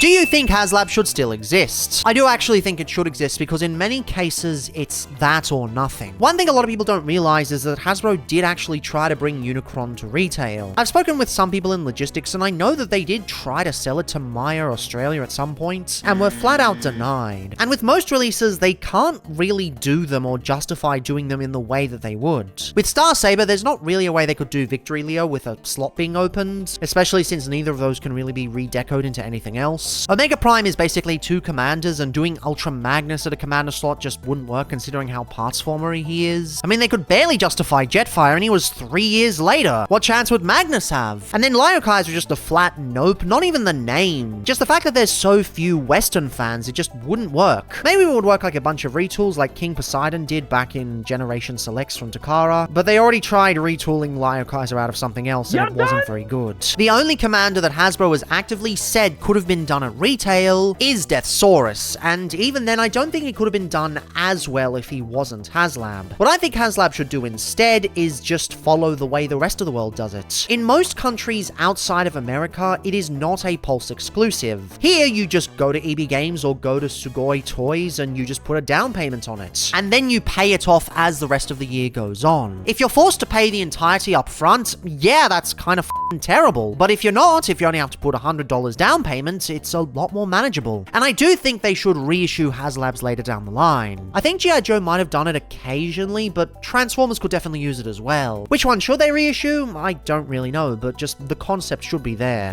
Do you think Haslab should still exist? I do actually think it should exist because in many cases, it's that or nothing. One thing a lot of people don't realize is that Hasbro did actually try to bring Unicron to retail. I've spoken with some people in logistics and I know that they did try to sell it to Maya Australia at some point and were flat out denied. And with most releases, they can't really do them or justify doing them in the way that they would. With Star Saber, there's not really a way they could do Victory Leo with a slot being opened, especially since neither of those can really be redecoed into anything else. Omega Prime is basically two commanders, and doing Ultra Magnus at a commander slot just wouldn't work considering how parts formery he is. I mean, they could barely justify Jetfire and he was 3 years later. What chance would Magnus have? And then Lyokai's were just a flat nope, not even the name. Just the fact that there's so few Western fans, it just wouldn't work. Maybe it would work like a bunch of retools like King Poseidon did back in Generation Selects from Takara, but they already tried retooling Lyokaiser out of something else and it wasn't very good. The only commander that Hasbro has actively said could have been done at retail is Deathsaurus, and even then I don't think it could have been done as well if he wasn't Haslab. What I think Haslab should do instead is just follow the way the rest of the world does it. In most countries outside of America, it is not a Pulse exclusive. Here, you just go to EB Games or go to Sugoi Toys and you just put a down payment on it. And then you pay it off as the rest of the year goes on. If you're forced to pay the entirety up front, yeah, that's kind of terrible. But if you're not, if you only have to put $100 down payment, it's a lot more manageable. And I do think they should reissue Haslabs later down the line. I think G.I. Joe might have done it occasionally, but Transformers could definitely use it as well. Which one should they reissue? I don't really know, but just the concept should be there.